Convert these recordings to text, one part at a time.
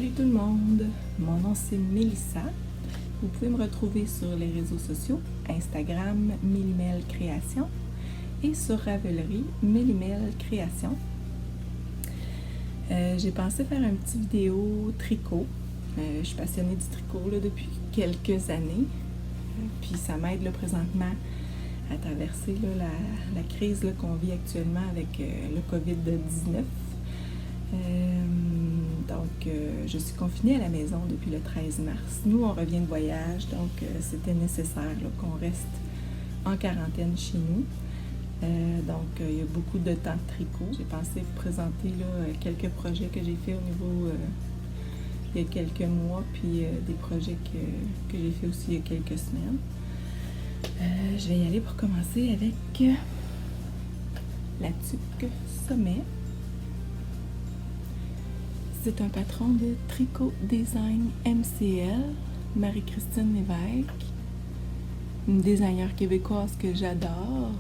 Salut tout le monde, mon nom c'est Mélissa. Vous pouvez me retrouver sur les réseaux sociaux, Instagram Mélimel Création et sur Ravelry Mélimel Création. J'ai pensé faire une petite vidéo tricot. Je suis passionnée du tricot depuis quelques années. Puis ça m'aide présentement à traverser la crise qu'on vit actuellement avec le COVID-19. Donc, je suis confinée à la maison depuis le 13 mars. Nous, on revient de voyage, donc c'était nécessaire qu'on reste en quarantaine chez nous. Donc, il y a beaucoup de temps de tricot. J'ai pensé vous présenter quelques projets que j'ai fait au niveau il y a quelques mois, puis des projets que j'ai fait aussi il y a quelques semaines. Je vais y aller pour commencer avec la tuque Sommet. C'est un patron de Tricot Design MCL, Marie-Christine Lévesque, une designer québécoise que j'adore.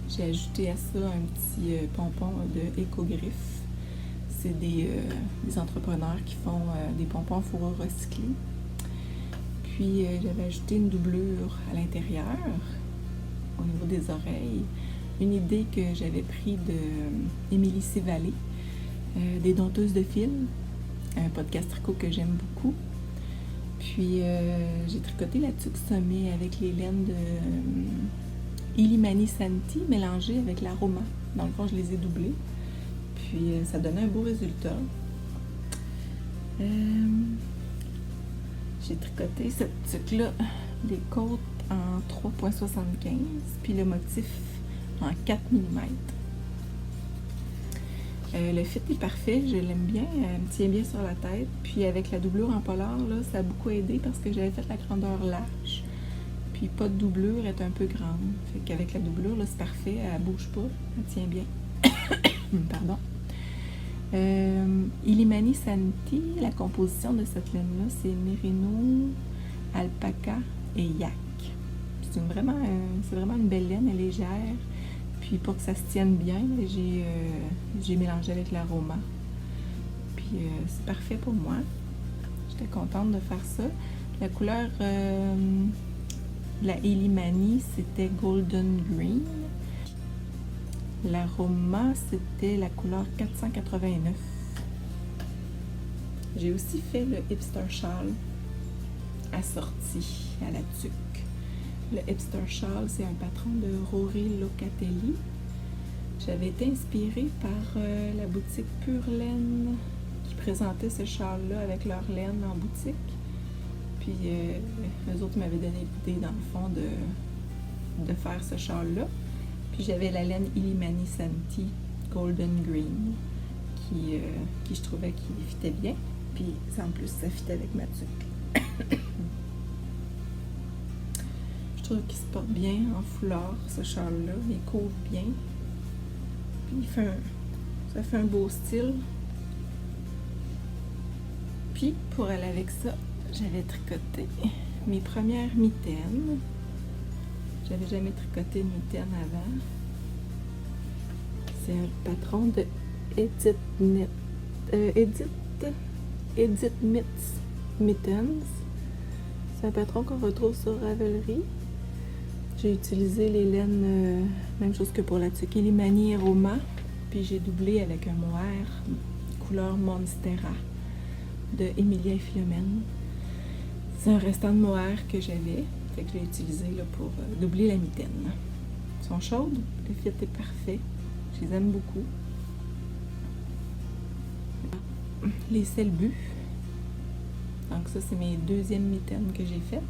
J'ai ajouté à ça un petit pompon de Écogriffe. C'est des entrepreneurs qui font des pompons fourrure recyclés. Puis j'avais ajouté une doublure à l'intérieur, au niveau des oreilles. Une idée que j'avais prise de Émilie Sévalé, des dompteuses de fil, un podcast tricot que j'aime beaucoup. Puis j'ai tricoté la tuque Sommet avec les laines de Illimani Santi mélangées avec l'Aroma. Dans le fond, je les ai doublées. Puis ça donnait un beau résultat. J'ai tricoté cette tuque-là, les côtes en 3,75 puis le motif en 4 mm. Le fit est parfait, je l'aime bien, elle me tient bien sur la tête. Puis avec la doublure en polar, ça a beaucoup aidé parce que j'avais fait la grandeur large. Puis pas de doublure, elle est un peu grande. Fait qu'avec la doublure, c'est parfait, elle bouge pas, elle tient bien. Pardon. Illimani Santi, la composition de cette laine-là, c'est Mérino, Alpaca et Yak. C'est vraiment une belle laine, elle est légère. Puis pour que ça se tienne bien, j'ai mélangé avec l'Aroma. Puis c'est parfait pour moi. J'étais contente de faire ça. La couleur de la Illimani, c'était Golden Green. L'Aroma, c'était la couleur 489. J'ai aussi fait le Hipster Shawl assorti à la tuque. Le Hipster Shawl, c'est un patron de Rory Locatelli. J'avais été inspirée par la boutique Pure Laine qui présentait ce châle-là avec leur laine en boutique. Puis eux autres m'avaient donné l'idée, dans le fond, de faire ce châle-là. Puis j'avais la laine Illimani Santi Golden Green qui je trouvais qui fitait bien. Puis en plus, ça fitait avec ma tuque. Je trouve qu'il se porte bien en foulard, ce châle-là. Il couvre bien. Puis ça fait un beau style. Puis pour aller avec ça, j'avais tricoté mes premières mitaines. J'avais jamais tricoté de mitaines avant. C'est un patron de Edith Mitz Mittens. C'est un patron qu'on retrouve sur Ravelry. J'ai utilisé les laines, même chose que pour la tuque Illimani Aroma, puis j'ai doublé avec un mohair couleur Monstera de Emilia et Philomène. C'est un restant de mohair que j'avais, fait que je l'ai utilisé pour doubler la mitaine. Ils sont chaudes, le fit est parfait, je les aime beaucoup. Les selbus, donc ça c'est mes deuxièmes mitaines que j'ai faites.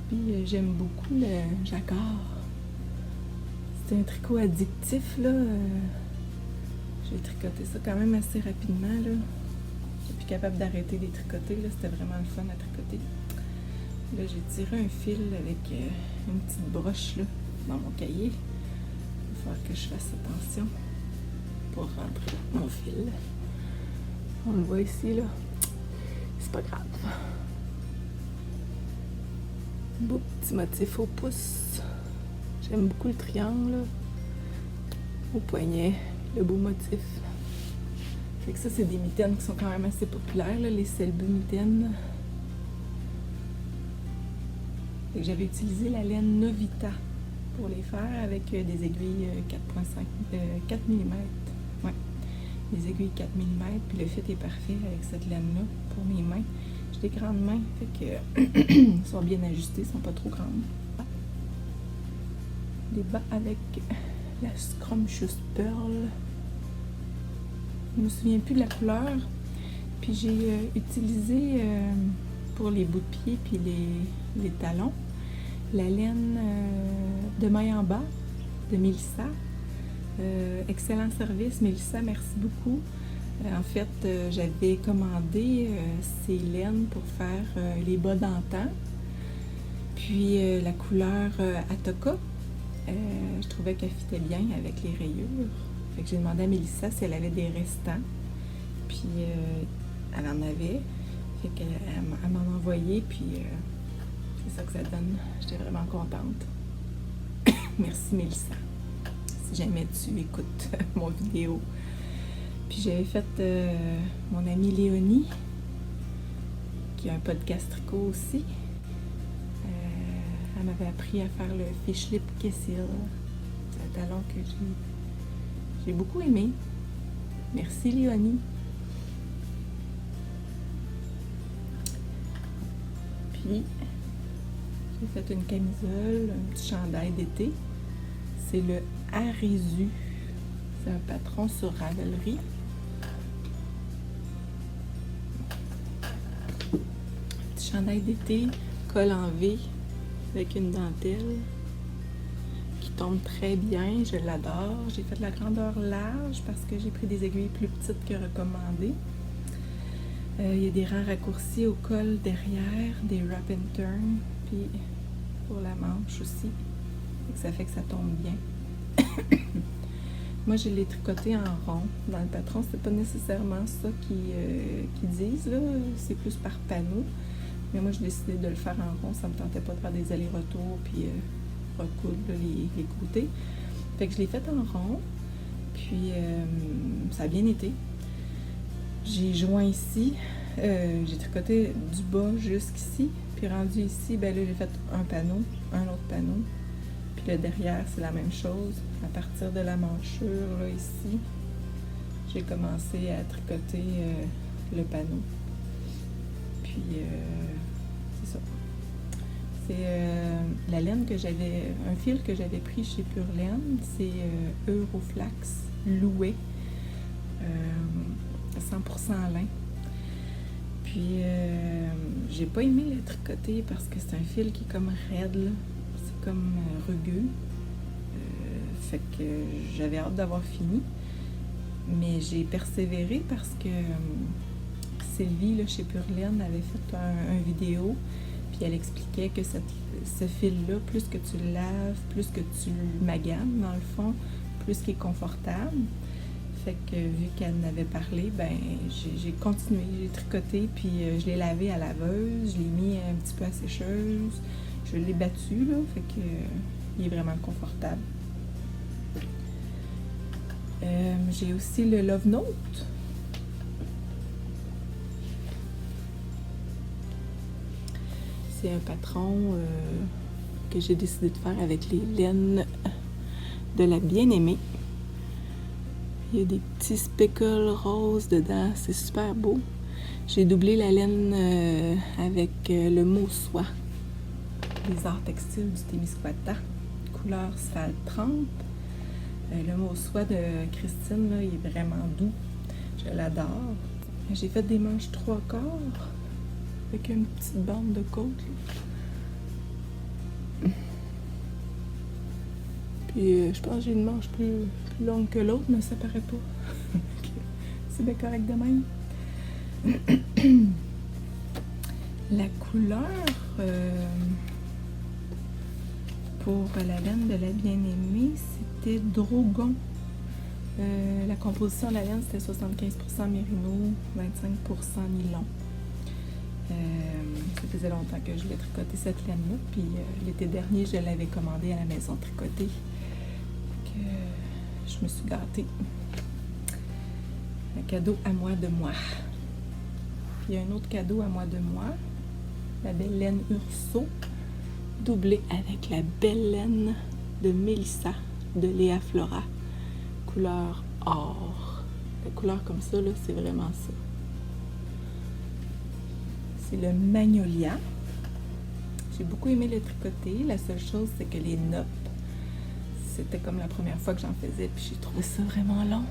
Puis j'aime beaucoup le jacquard. C'est un tricot addictif, là. J'ai tricoté ça quand même assez rapidement, là. Je suis plus capable d'arrêter de tricoter, là. C'était vraiment le fun à tricoter. Là, j'ai tiré un fil avec une petite broche, là, dans mon cahier. Il va falloir que je fasse attention pour rentrer mon fil. On le voit ici, là. C'est pas grave. Beau petit motif au pouce. J'aime beaucoup le triangle. Au poignet, le beau motif. Fait que ça, c'est des mitaines qui sont quand même assez populaires, là, les Selbu mitaines. Fait que j'avais utilisé la laine Novita pour les faire avec des aiguilles 4 mm. Ouais, des aiguilles 4 mm. Puis le fit est parfait avec cette laine-là pour mes mains. J'ai des grandes mains, fait que ils sont bien ajustés, ils sont pas trop grandes. Des bas avec la Scrumptious Pearl. Je me souviens plus de la couleur. Puis j'ai utilisé pour les bouts de pied puis les talons la laine de maille en bas de Mélissa. Excellent service, Mélissa, merci beaucoup. En fait, j'avais commandé ces laines pour faire les bas d'antan. Puis la couleur Atoka, je trouvais qu'elle fitait bien avec les rayures. Fait que j'ai demandé à Mélissa si elle avait des restants. Puis elle en avait. Fait qu'elle m'en a envoyé. Puis c'est ça que ça donne. J'étais vraiment contente. Merci Mélissa. Si jamais tu écoutes mon vidéo. Puis j'avais fait mon amie Léonie, qui a un podcast tricot aussi. Elle m'avait appris à faire le fish lip Kessil. C'est un talon que j'ai beaucoup aimé. Merci Léonie. Puis j'ai fait une camisole, un petit chandail d'été. C'est le Arisu. C'est un patron sur Ravelry. Petit chandail d'été, col en V avec une dentelle qui tombe très bien. Je l'adore. J'ai fait de la grandeur large parce que j'ai pris des aiguilles plus petites que recommandées. Il y a des rangs raccourcis au col derrière, des wrap and turn, puis pour la manche aussi. Ça fait que ça tombe bien. Moi, je l'ai tricoté en rond. Dans le patron, c'est pas nécessairement ça qu'ils disent, là. C'est plus par panneau. Mais moi, j'ai décidé de le faire en rond. Ça me tentait pas de faire des allers-retours puis recoudre là, les côtés. Fait que je l'ai fait en rond. Puis, ça a bien été. J'ai joint ici. J'ai tricoté du bas jusqu'ici. Puis, rendu ici, ben là, j'ai fait un panneau, un autre panneau. Puis le derrière, c'est la même chose. À partir de la manchure, là, ici, j'ai commencé à tricoter le panneau. Puis, c'est ça. C'est la laine que j'avais, un fil que j'avais pris chez Pure Laine, c'est Euroflax Louet, 100% lin. Puis, j'ai pas aimé le tricoter parce que c'est un fil qui est comme raide, là. C'est comme rugueux. Fait que j'avais hâte d'avoir fini. Mais j'ai persévéré parce que Sylvie, là, chez Pure Laine, avait fait un vidéo. Puis elle expliquait que ce fil-là, plus que tu le laves, plus que tu le maganes, dans le fond, plus qu'il est confortable. Fait que vu qu'elle en avait parlé, ben j'ai continué, j'ai tricoté, puis je l'ai lavé à laveuse, je l'ai mis un petit peu à sécheuse, je l'ai battu, là, fait que il est vraiment confortable. J'ai aussi le Love Note. C'est un patron que j'ai décidé de faire avec les laines de la bien-aimée. Il y a des petits speckles roses dedans, c'est super beau. J'ai doublé la laine avec le mot soie des arts textiles du Témiscouata, couleur Sphalt 30. Le mot soie de Christine, là, il est vraiment doux. Je l'adore. J'ai fait des manches 3/4 avec une petite bande de côte. Là. Puis je pense que j'ai une manche plus longue que l'autre, mais ça paraît pas. C'est bien correct de même. La couleur pour la laine de la bien-aimée, c'était Drogon. La composition de la laine, c'était 75% mérino, 25% nylon. Ça faisait longtemps que je l'ai tricoté cette laine-là, puis l'été dernier, je l'avais commandée à la maison tricotée. Je me suis gâtée. Un cadeau à moi de moi. Puis un autre cadeau à moi de moi. La belle laine Urso, doublée avec la belle laine de Mélissa de Léa Flora, couleur or. La couleur comme ça, là, c'est vraiment ça. C'est le Magnolia. J'ai beaucoup aimé le tricoter. La seule chose, c'est que les noppes, c'était comme la première fois que j'en faisais, puis j'ai trouvé ça vraiment long.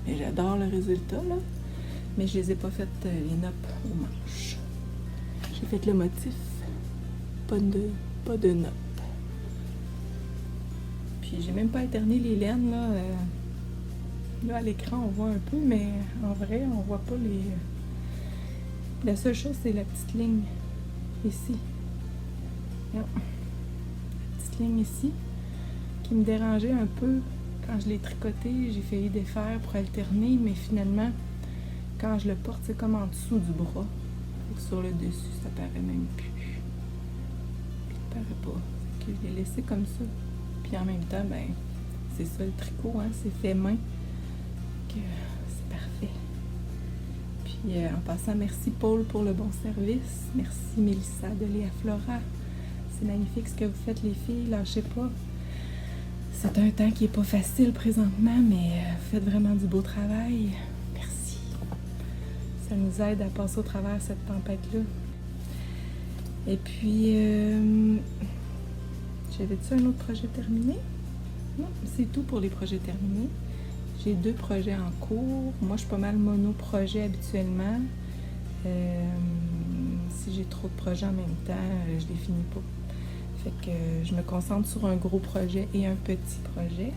Mais j'adore le résultat, là. Mais je les ai pas faites, les noppes aux manches. J'ai fait le motif, pas de noppes. Puis j'ai même pas alterné les laines, là. Là, à l'écran, on voit un peu, mais en vrai, on voit pas les... La seule chose, c'est la petite ligne ici. La petite ligne ici, qui me dérangeait un peu quand je l'ai tricoté. J'ai failli défaire pour alterner, mais finalement, quand je le porte, c'est comme en dessous du bras. Sur le dessus, ça paraît même plus. Ça paraît pas. Fait que je l'ai laissé comme ça. Puis en même temps, ben, c'est ça le tricot, hein, c'est fait main. Que c'est parfait. Puis en passant, merci Paul pour le bon service. Merci Mélissa de Léa Flora. C'est magnifique ce que vous faites, les filles. Lâchez pas. C'est un temps qui est pas facile présentement, mais vous faites vraiment du beau travail. Merci. Ça nous aide à passer au travers cette tempête-là. Et puis, j'avais-tu un autre projet terminé? Non, c'est tout pour les projets terminés. J'ai 2 projets en cours. Moi, je suis pas mal mono-projet habituellement. Si j'ai trop de projets en même temps, je les finis pas. Fait que je me concentre sur un gros projet et un petit projet.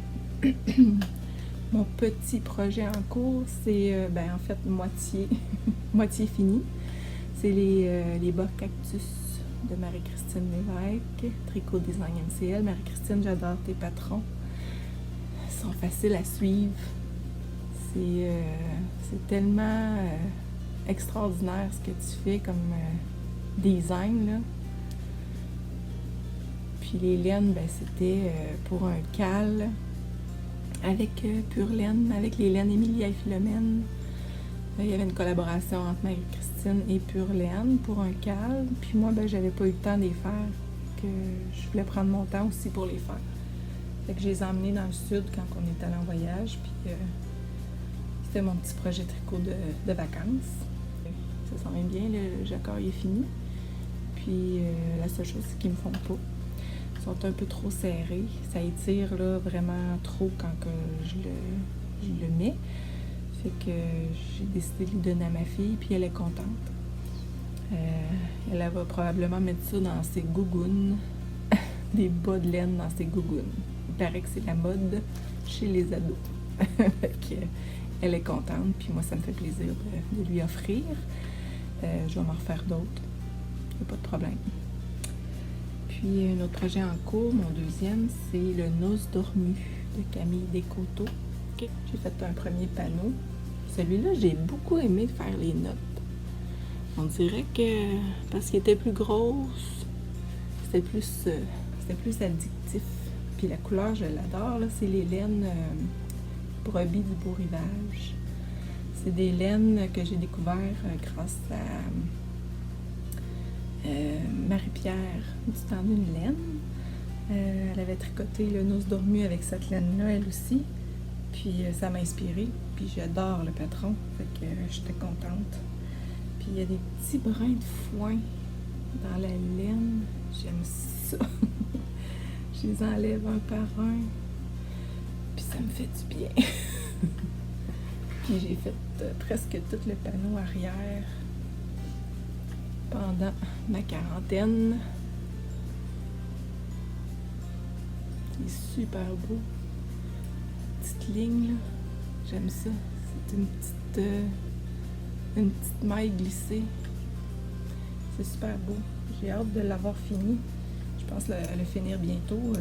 Mon petit projet en cours, c'est en fait moitié fini. C'est les bas cactus de Marie-Christine Lévesque, Tricot Design MCL. Marie-Christine, j'adore tes patrons. Ils sont faciles à suivre. C'est tellement extraordinaire ce que tu fais comme design, là. Puis les laines, ben, c'était pour un cal avec Pure Laine, avec les laines Emilia et Philomène. Il y avait une collaboration entre Marie-Christine et Pure Laine pour un cal. Puis moi, ben, j'avais pas eu le temps de les faire, que je voulais prendre mon temps aussi pour les faire. Fait que je les ai emmenés dans le sud quand on est allé en voyage. Puis c'était mon petit projet tricot de vacances. Ça sent bien, le jacquard il est fini. Puis la seule chose, c'est qu'ils me font pas. Ils sont un peu trop serrés. Ça étire là, vraiment trop quand que je le mets. Fait que j'ai décidé de lui donner à ma fille, puis elle est contente. Elle va probablement mettre ça dans ses gougounes. Des bas de laine dans ses gougounes. Il paraît que c'est la mode chez les ados. Fait que elle est contente, puis moi, ça me fait plaisir de lui offrir. Je vais m'en refaire d'autres. Il n'y a pas de problème. Puis, un autre projet en cours, mon deuxième, c'est le Noce dormue de Camille Descoteaux. Okay. J'ai fait un premier panneau. Celui-là, j'ai beaucoup aimé faire les notes. On dirait que, parce qu'il était plus gros, c'était plus addictif. Puis la couleur, je l'adore, là, c'est les laines brebis du Beau Rivage. C'est des laines que j'ai découvertes grâce à Marie-Pierre du temps d'une laine. Elle avait tricoté le Noce dormue avec cette laine-là, elle aussi. Puis ça m'a inspirée. Puis j'adore le patron, fait que j'étais contente. Puis il y a des petits brins de foin dans la laine. J'aime ça. Je les enlève un par un. Puis ça me fait du bien. Puis j'ai fait presque tout le panneau arrière pendant ma quarantaine. C'est super beau. Petite ligne, là. J'aime ça. C'est une petite maille glissée. C'est super beau. J'ai hâte de l'avoir fini. Je pense le finir bientôt.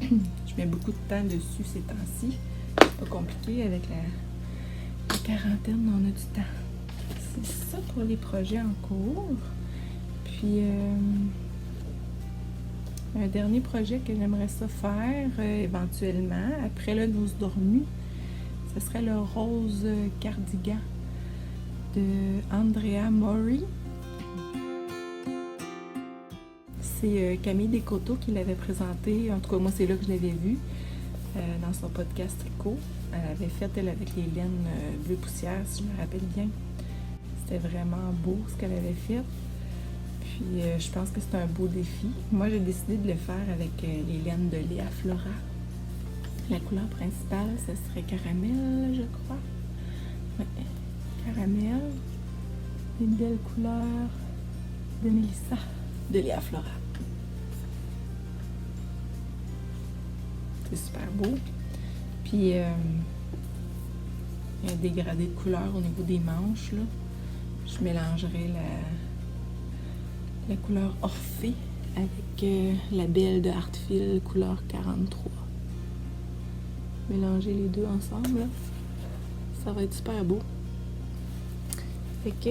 Je mets beaucoup de temps dessus ces temps-ci. C'est pas compliqué avec la quarantaine, on a du temps. C'est ça pour les projets en cours. Puis un dernier projet que j'aimerais ça faire éventuellement, après le Noce dormue, Ce serait le rose cardigan de Andrea Mori. C'est Camille Descoteaux qui l'avait présenté. En tout cas, moi, c'est là que je l'avais vu dans son podcast Tricot. Elle avait fait, elle, avec les laines bleu poussière, si je me rappelle bien. C'était vraiment beau ce qu'elle avait fait. Puis, je pense que c'est un beau défi. Moi, j'ai décidé de le faire avec les laines de Léa Flora. La couleur principale, ce serait caramel, je crois. Ouais, caramel. Une belle couleur de Mélissa, de Léa Flora. C'est super beau. Puis, il y a un dégradé de couleur au niveau des manches, là. Je mélangerai la couleur Orphée avec la belle de Artfil couleur 43. Mélanger les deux ensemble, là. Ça va être super beau. Fait que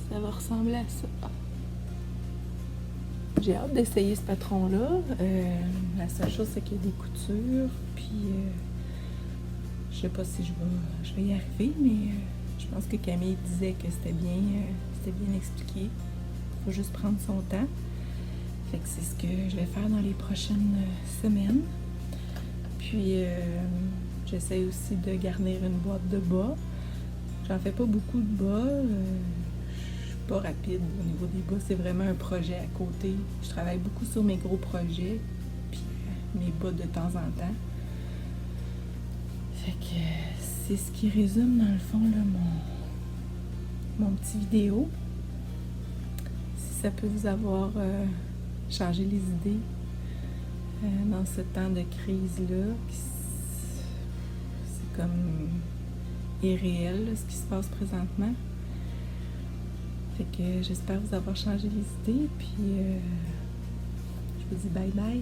ça va ressembler à ça. J'ai hâte d'essayer ce patron-là. La seule chose, c'est qu'il y a des coutures. Puis, je sais pas si je vais y arriver, mais je pense que Camille disait que c'était bien expliqué. Il faut juste prendre son temps. Fait que c'est ce que je vais faire dans les prochaines semaines. Puis, j'essaie aussi de garnir une boîte de bas. J'en fais pas beaucoup de bas. Je suis pas rapide au niveau des bas. C'est vraiment un projet à côté. Je travaille beaucoup sur mes gros projets. Puis, mes bas de temps en temps. Fait que c'est ce qui résume dans le fond là, mon petit vidéo. Si ça peut vous avoir changé les idées dans ce temps de crise-là, c'est comme irréel là, ce qui se passe présentement. Fait que j'espère vous avoir changé les idées, puis je vous dis bye bye.